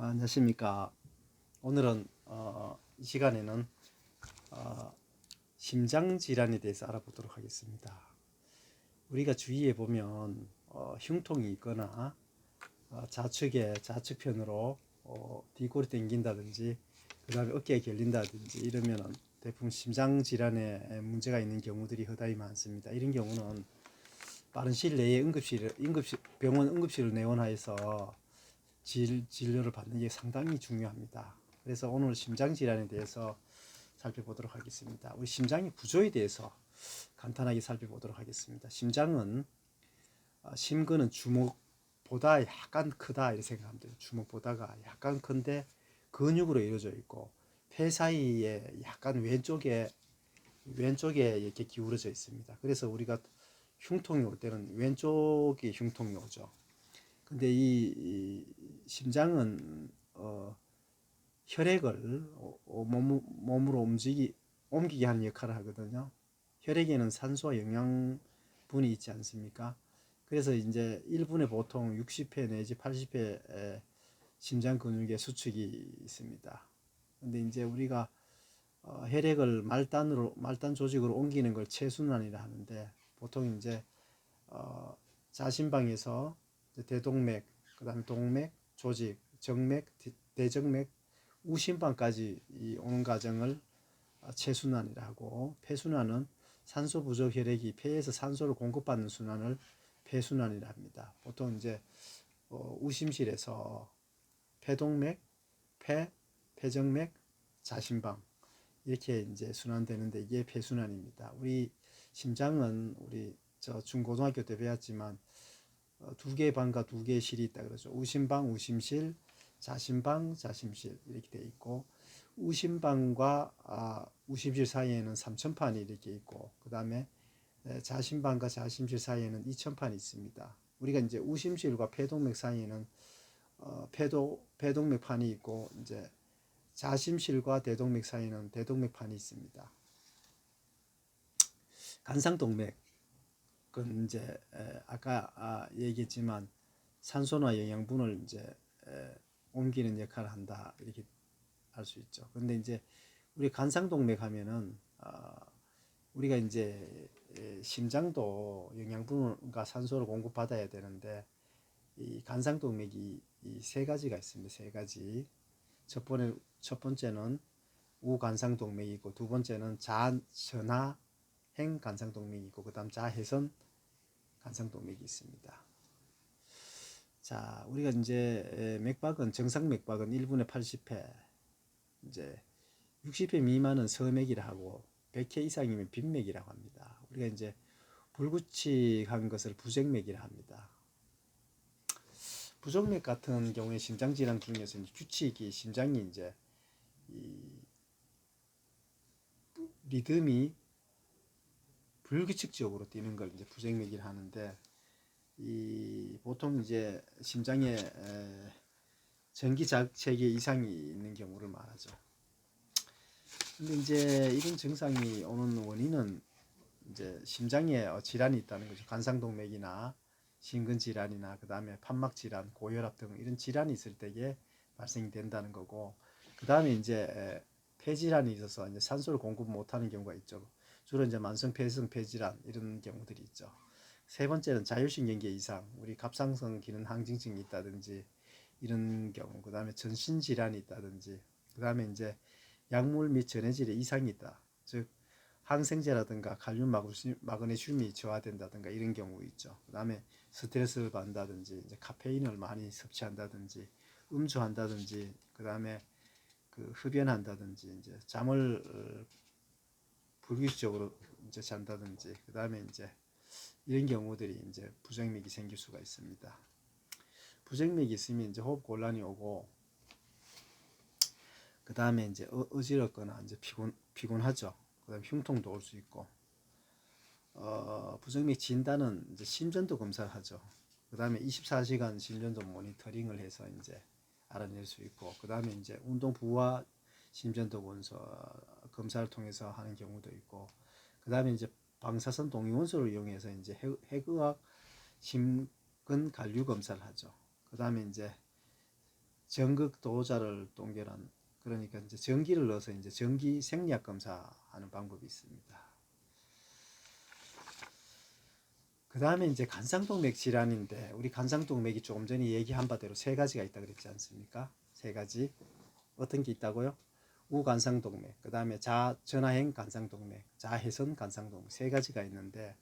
안녕하십니까. 오늘은 이 시간에는 심장 질환에 대해서 알아보도록 하겠습니다. 우리가 주위에 보면 흉통이 있거나 좌측편으로 뒤골이 당긴다든지 그 다음에 어깨에 결린다든지 이러면은 대부분 심장 질환에 문제가 있는 경우들이 허다히 많습니다. 이런 경우는 빠른 시일 내에 병원 응급실을 내원하여서 진료를 받는 게 상당히 중요합니다. 그래서 오늘 심장 질환에 대해서 살펴보도록 하겠습니다. 우리 심장의 구조에 대해서 간단하게 살펴보도록 하겠습니다. 심장은 심근은 주먹보다 약간 크다 이렇게 생각하면 돼요. 주먹보다가 약간 큰데 근육으로 이루어져 있고 폐 사이에 약간 왼쪽에 이렇게 기울어져 있습니다. 그래서 우리가 흉통이 올 때는 왼쪽이 흉통이 오죠. 근데 이 심장은 혈액을 몸으로 옮기게 하는 역할을 하거든요. 혈액에는 산소와 영양분이 있지 않습니까? 그래서 이제 1분에 보통 60회 내지 80회 심장 근육의 수축이 있습니다. 근데 이제 우리가 혈액을 말단 조직으로 옮기는 걸 체순환이라 하는데 보통 이제 자심방에서 대동맥, 그다음에 동맥, 조직, 정맥, 대정맥, 우심방까지 오는 과정을 체순환이라 하고, 폐순환은 산소 부족 혈액이 폐에서 산소를 공급받는 순환을 폐순환이라 합니다. 보통 이제 우심실에서 폐동맥, 폐정맥, 자심방 이렇게 이제 순환되는데 이게 폐순환입니다. 우리 심장은 우리 중고등학교 때 배웠지만 두 개의 방과 두 개의 실이 있다 그러죠. 우심방, 우심실, 자심방, 자심실 이렇게 돼 있고, 우심방과 우심실 사이에는 3천판이 이렇게 있고, 그 다음에 자심방과 자심실 사이에는 2천판이 있습니다. 우리가 이제 우심실과 폐동맥 사이에는 폐동맥판이 있고, 이제 자심실과 대동맥 사이에는 대동맥판이 있습니다. 간상동맥 그건 이제 아까 얘기했지만 산소나 영양분을 이제 옮기는 역할을 한다 이렇게 알 수 있죠. 근데 이제 우리 간상동맥 하면은 우리가 이제 심장도 영양분과 산소를 공급받아야 되는데 이 간상동맥이 이 세 가지가 있습니다. 세 가지. 첫 번째는 우간상동맥이고, 두 번째는 전하행 간상동맥이고, 그다음 자해선 간상동맥이 있습니다. 자, 우리가 이제 맥박은 정상 맥박은 1분에 80회, 이제 60회 미만은 서맥이라 하고 100회 이상이면 빈맥이라고 합니다. 우리가 이제 불규칙한 것을 부정맥이라 합니다. 부정맥 같은 경우에 심장 질환 중에서 규칙이 심장이 이제 이 리듬이 불규칙적으로 뛰는 걸 이제 부정맥이라 하는데, 이 보통 이제 심장에 전기자극체 이상이 있는 경우를 말하죠. 근데 이제 이런 증상이 오는 원인은 이제 심장에 질환이 있다는 거죠. 간상동맥이나 심근질환이나 그 다음에 판막질환, 고혈압 등 이런 질환이 있을 때에 발생이 된다는 거고, 그 다음에 이제 폐질환이 있어서 이제 산소를 공급 못하는 경우가 있죠. 주로 이제 만성폐성 폐질환 이런 경우들이 있죠. 세 번째는 자율신경계 이상, 우리 갑상선 기능 항진증이 있다든지 이런 경우, 그 다음에 전신질환이 있다든지, 그 다음에 이제 약물 및 전해질에 이상이 있다. 즉 항생제라든가 칼륨 마그네슘이 저하된다든가 이런 경우 있죠. 그 다음에 스트레스를 받는다든지, 이제 카페인을 많이 섭취한다든지, 음주한다든지, 그 다음에 그 흡연한다든지, 이제 잠을 불규칙적으로 이제 잔다든지, 그 다음에 이제 이런 경우들이 이제 부정맥이 생길 수가 있습니다. 부정맥이 있으면 이제 호흡 곤란이 오고, 그 다음에 이제 어지럽거나 이제 피곤하죠. 그 다음에 흉통도 올 수 있고, 부정맥 진단은 이제 심전도 검사를 하죠. 그 다음에 24시간 심전도 모니터링을 해서 이제 알아낼 수 있고, 그 다음에 이제 운동 부하 심전도 검사를 통해서 하는 경우도 있고, 그 다음에 이제 방사선 동위원소를 이용해서 이제 핵의학 심근 관류 검사를 하죠. 그 다음에 이제 전극 도자를 동결한, 그러니까 이제 전기를 넣어서 이제 전기 생리학 검사하는 방법이 있습니다. 그 다음에 이제 간상동맥 질환인데, 우리 간상동맥이 조금 전에 얘기한 바대로 세 가지가 있다 그랬지 않습니까? 세 가지. 어떤 게 있다고요? 우간상동맥, 그 다음에 좌전하행 간상동맥, 좌회선 간상동맥, 세 가지가 있는데,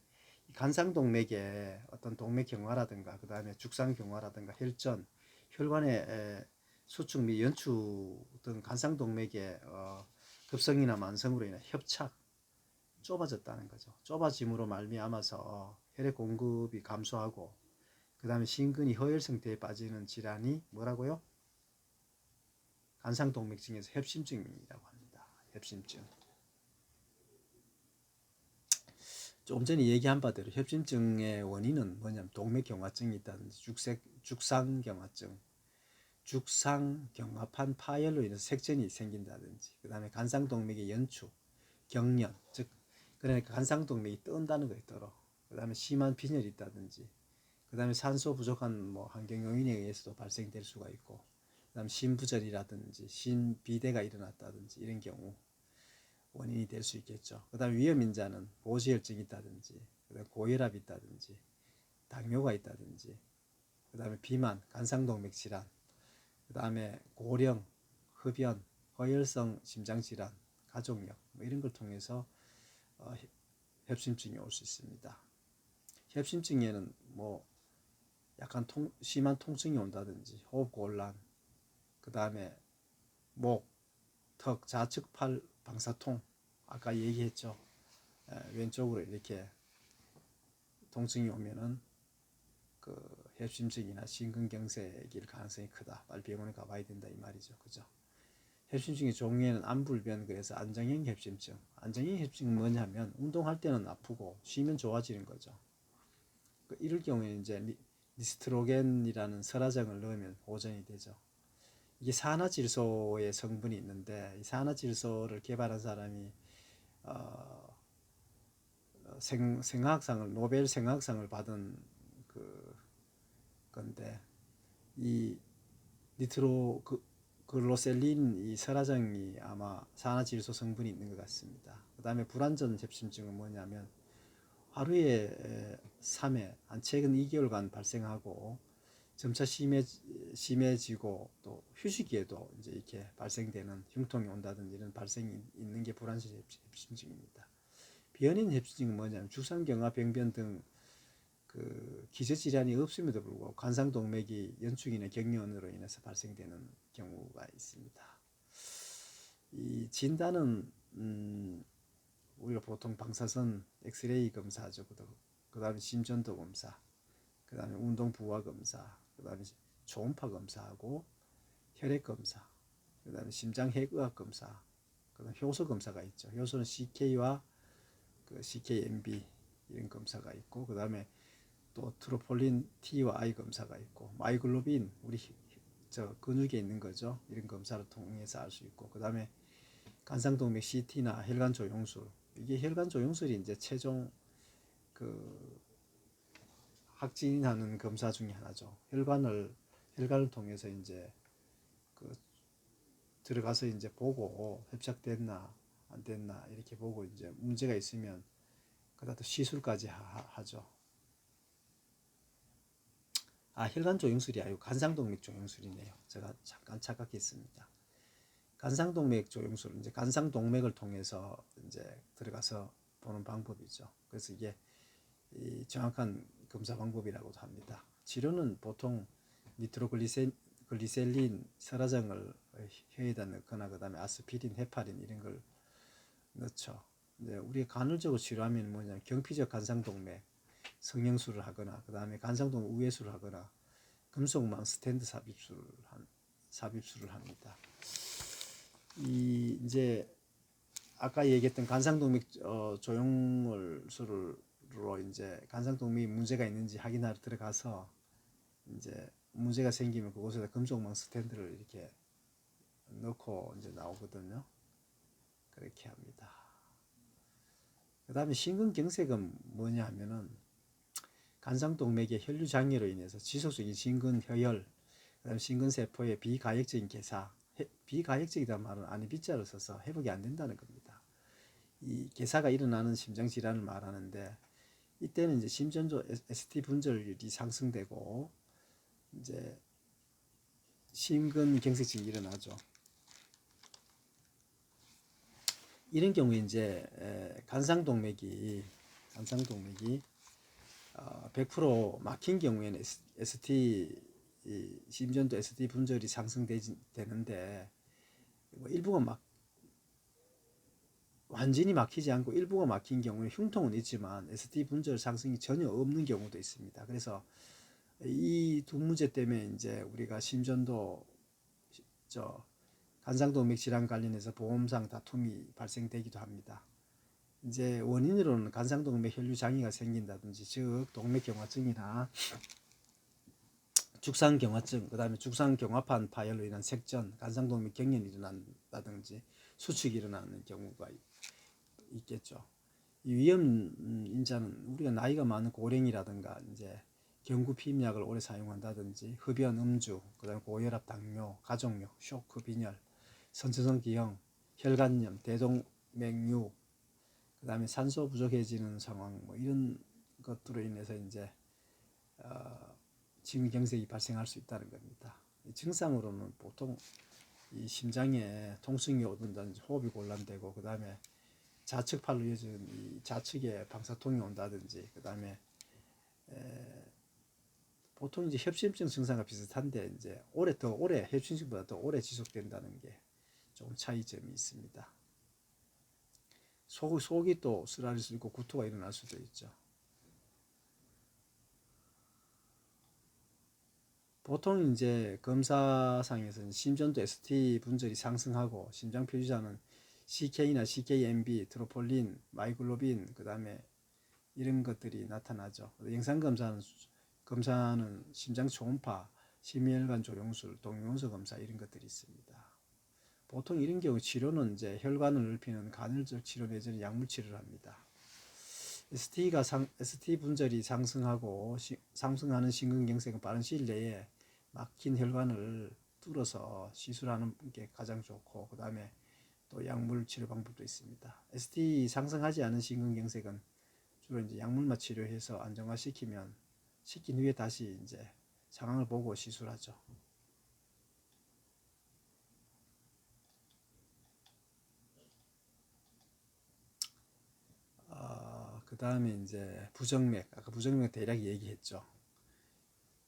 간상동맥에 어떤 동맥 경화라든가, 그 다음에 죽상 경화라든가, 혈전, 혈관의 수축 및 연추 등 간상동맥의 급성이나 만성으로 인해 협착, 좁아졌다는 거죠. 좁아짐으로 말미암아서 혈액 공급이 감소하고, 그 다음에 심근이 허혈 상태에 빠지는 질환이 뭐라고요? 간상동맥증에서 협심증이라고 합니다. 협심증. 좀 전에 얘기한 바대로 협심증의 원인은 뭐냐면 동맥경화증이 있다든지 죽상경화증, 죽상경화판 파열로 인해서 색전이 생긴다든지, 그 다음에 간상동맥의 연축, 경련, 즉 그러니까 간상동맥이 뜬다는 거예요. 떨어. 그 다음에 심한 빈혈이 있다든지, 그 다음에 산소 부족한 뭐 환경 요인에 의해서도 발생될 수가 있고, 그 다음에 심부전이라든지 심비대가 일어났다든지 이런 경우 원인이 될 수 있겠죠. 그 다음에 위험인자는 고지혈증이 있다든지, 그 다음에 고혈압이 있다든지, 당뇨가 있다든지, 그 다음에 비만, 간상동맥 질환, 그 다음에 고령, 흡연, 허혈성 심장질환, 가족력 뭐 이런 걸 통해서 협심증이 올 수 있습니다. 협심증에는 뭐 약간 심한 통증이 온다든지, 호흡곤란, 그 다음에 목, 턱, 좌측 팔 방사통, 아까 얘기했죠. 왼쪽으로 이렇게 통증이 오면은 그 협심증이나 심근경색일 가능성이 크다. 빨리 병원에 가봐야 된다 이 말이죠. 그죠? 협심증의 종류에는 안불변, 그래서 안정형 협심증. 안정형 협심증은 뭐냐면 운동할 때는 아프고 쉬면 좋아지는 거죠. 이럴 경우에 이제 리스트로겐이라는 설화정을 넣으면 보전이 되죠. 이게 산화질소의 성분이 있는데, 이 산화질소를 개발한 사람이 생화학상을, 노벨 생화학상을 받은 그 건데, 이 니트로글로셀린 이 설화정이 아마 산화질소 성분이 있는 것 같습니다. 그 다음에 불안전 협심증은 뭐냐면 하루에 3회, 한 최근 2개월간 발생하고 점차 심해지고 또 휴식기에도 이제 이렇게 발생되는 흉통이 온다든지 이런 발생이 있는 게 불안전 협심증입니다. 비연인 협심증은 뭐냐면 죽상경화, 병변 등 그 기저질환이 없음에도 불구하고 간상동맥이 연축이나 경련으로 인해서 발생되는 경우가 있습니다. 이 진단은 우리가 보통 방사선 엑스레이 검사죠. 그 다음에 심전도 검사, 그 다음에 운동 부하 검사, 그 다음에 초음파 검사하고 혈액 검사, 그 다음에 심장 핵의학 검사, 그 다음에 효소 검사가 있죠. 효소는 CK와 그 CKMB 이런 검사가 있고, 그 다음에 또 트로폴린 T와 I 검사가 있고, 마이글로빈 우리 저 근육에 있는 거죠. 이런 검사를 통해서 알 수 있고, 그 다음에 간상동맥 CT나 혈관 조영술, 이게 혈관 조영술이 이제 최종 그 확진하는 검사 중에 하나죠. 혈관을 통해서 이제 그 들어가서 이제 보고 협착됐나 안 됐나 이렇게 보고 이제 문제가 있으면 그다음 또 시술까지 하죠. 혈관 조영술이 아니고 간상동맥 조영술이네요. 제가 잠깐 착각했습니다. 간상동맥 조영술, 이제 간상동맥을 통해서 이제 들어가서 보는 방법이죠. 그래서 이게 정확한 검사 방법이라고도 합니다. 치료는 보통 니트로글리셀린 설화정을 혀에다 넣거나, 그 다음에 아스피린, 헤파린 이런 걸 넣죠. 이제 우리가 간헐적으로 치료하면 뭐냐면 경피적 간상동맥 성형술을 하거나, 그 다음에 간상동맥 우회술을 하거나, 금속망 스탠드 삽입술을 합니다. 이제 아까 얘기했던 간상동맥 조영술로 이제 간상동맥이 문제가 있는지 확인하러 들어가서 이제 문제가 생기면 그곳에다 금속망 스탠드를 이렇게 넣고 이제 나오거든요. 그렇게 합니다. 그 다음에 심근경색은 뭐냐 하면은 간상동맥의 혈류장애로 인해서 지속적인 심근허혈, 그다음 심근세포의 비가역적인 괴사, 비가역적이란 말은 안에 비자를 써서 회복이 안 된다는 겁니다. 이 괴사가 일어나는 심장 질환을 말하는데 이때는 이제 심전도 ST 분절이 상승되고 이제 심근경색증이 일어나죠. 이런 경우에 이제 간상동맥이 100% 막힌 경우에는 ST 심전도 ST 분절이 상승되는데 일부가 막 완전히 막히지 않고 일부가 막힌 경우는 흉통은 있지만 ST 분절 상승이 전혀 없는 경우도 있습니다. 그래서 이 두 문제 때문에 이제 우리가 심전도 간상동맥 질환 관련해서 보험상 다툼이 발생되기도 합니다. 이제 원인으로는 간상동맥 혈류 장애가 생긴다든지 즉 동맥경화증이나 죽상경화증, 그 다음에 죽상경화판 파열로 인한 색전, 간상동맥 경련이 일어난다든지 수축이 일어나는 경우가 있겠죠. 이 위험 인자는 우리가 나이가 많은 고령이라든가 이제 경구 피임약을 오래 사용한다든지 흡연, 음주, 그다음에 고혈압, 당뇨, 가족력, 쇼크, 빈혈, 선천성 기형, 혈관염, 대동맥류, 그다음에 산소 부족해지는 상황 뭐 이런 것들로 인해서 이제 심근경색이 발생할 수 있다는 겁니다. 증상으로는 보통 이 심장에 통증이 오든지 호흡이 곤란되고 그다음에 좌측팔로 이어진 이 좌측에 방사통이 온다든지 그다음에 보통 이제 협심증 증상과 비슷한데 이제 더 오래 협심증보다 더 오래 지속된다는 게 좀 차이점이 있습니다. 속이 또 쓰라릴 수 있고 구토가 일어날 수도 있죠. 보통 이제 검사상에서는 심전도 ST 분절이 상승하고 심장 표시자는 CK나 CKMB, 트로폴린, 마이글로빈, 그 다음에 이런 것들이 나타나죠. 영상 검사는 심장 초음파, 심혈관 조영술, 동위원소 검사 이런 것들이 있습니다. 보통 이런 경우 치료는 이제 혈관을 넓히는 간헐적 치료 내지는 약물 치료를 합니다. ST 분절이 상승하는 심근경색은 빠른 시일 내에 막힌 혈관을 뚫어서 시술하는 게 가장 좋고 그 다음에 또 약물 치료 방법도 있습니다. ST 상승하지 않은 심근경색은 주로 이제 약물만 치료해서 시킨 후에 다시 이제 상황을 보고 시술하죠. 그 다음에 이제 부정맥, 아까 부정맥 대략 얘기했죠.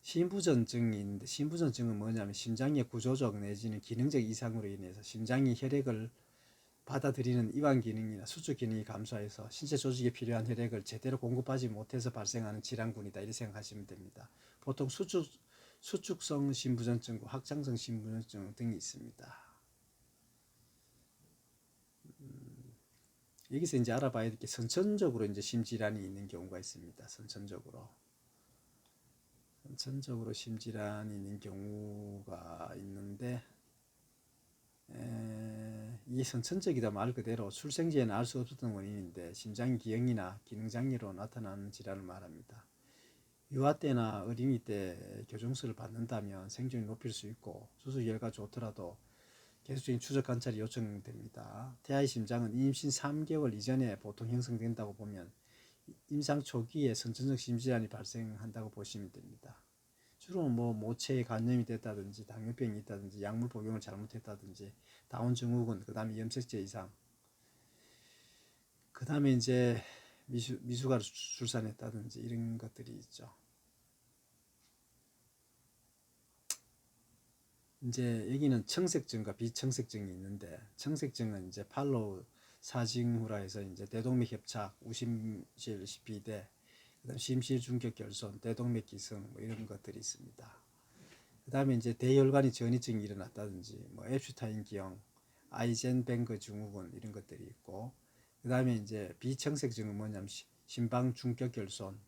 심부전증이 있는데 심부전증은 뭐냐면 심장의 구조적 내지는 기능적 이상으로 인해서 심장이 혈액을 받아들이는 이완 기능이나 수축 기능이 감소해서 신체 조직에 필요한 혈액을 제대로 공급하지 못해서 발생하는 질환군이다 이렇게 생각하시면 됩니다. 보통 수축성 심부전증과 확장성 심부전증 등이 있습니다. 여기서 이제 알아봐야 될 게 선천적으로 이제 심질환이 있는 경우가 있습니다. 선천적으로 심질환이 있는 경우가 있는데 이 선천적이다 말 그대로 출생지에는 알 수 없었던 원인인데 심장 기형이나 기능장애로 나타나는 질환을 말합니다. 유아 때나 어린이 때 교정술을 받는다면 생존이 높일 수 있고 수술 결과 좋더라도 계속적인 추적 관찰이 요청됩니다. 태아의 심장은 임신 3개월 이전에 보통 형성된다고 보면 임상 초기에 선천적 심질환이 발생한다고 보시면 됩니다. 주로 뭐 모체에 간염이 됐다든지 당뇨병이 있다든지 약물 복용을 잘못했다든지 다운 증후군, 그 다음에 염색체 이상, 그 다음에 이제 미숙아로 출산했다든지 이런 것들이 있죠. 이제 여기는 청색증과 비청색증이 있는데 청색증은 이제 팔로우 사징후라 해서 이제 대동맥 협착, 우심실 비대, 그다음 심실 중격 결손, 대동맥 기성 뭐 이런 것들이 있습니다. 그다음에 이제 대혈관이 전이증이 일어났다든지 뭐 엡슈타인 기형, 아이젠뱅거 증후군 이런 것들이 있고 그다음에 이제 비청색증은 뭐냐면 심방 중격 결손,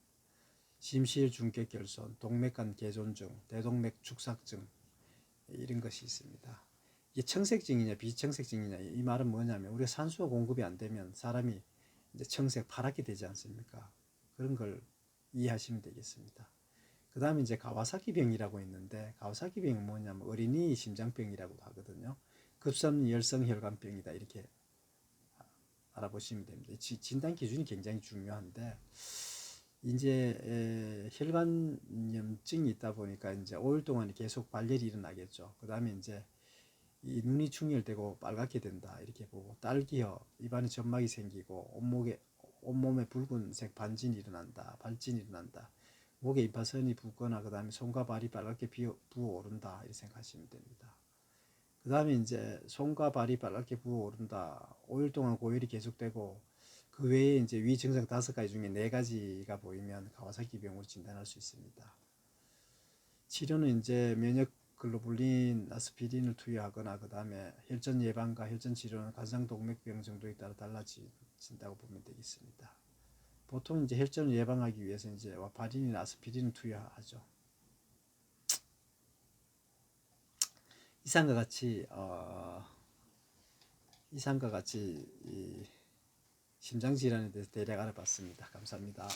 심실 중격 결손, 동맥간 개존증, 대동맥 축삭증 이런 것이 있습니다. 이게 청색증이냐 비청색증이냐 이 말은 뭐냐면 우리가 산소가 공급이 안 되면 사람이 이제 청색 파랗게 되지 않습니까? 그런 걸 이해하시면 되겠습니다. 그 그 다음에 이제 가와사키병이라고 있는데, 가와사키병은 뭐냐면 어린이 심장병이라고도 하거든요. 급성 열성 혈관병이다 이렇게 알아보시면 됩니다. 진단 기준이 굉장히 중요한데, 이제 혈관염증이 있다 보니까 이제 5일 동안 계속 발열이 일어나겠죠. 그 다음에 이제 이 눈이 충혈되고 빨갛게 된다 이렇게 보고, 딸기혀, 입안에 점막이 생기고 온몸에 붉은색 반진이 일어난다, 발진이 일어난다, 목에 임파선이 붓거나 그 다음에 손과 발이 빨갛게 부어오른다 이렇게 생각하시면 됩니다. 그 다음에 이제 손과 발이 빨갛게 부어오른다, 5일 동안 고열이 계속되고 그 외에 이제 위 증상 5가지 중에 4가지가 보이면 가와사키병으로 진단할 수 있습니다. 치료는 이제 면역 글로불린 아스피린을 투여하거나 그 다음에 혈전 예방과 혈전 치료는 관상동맥병 정도에 따라 달라진다고 보면 되겠습니다. 보통 이제 혈전을 예방하기 위해서 이제 와파린이나 아스피린을 투여하죠. 이상과 같이 이 심장질환에 대해서 대략 알아봤습니다. 감사합니다.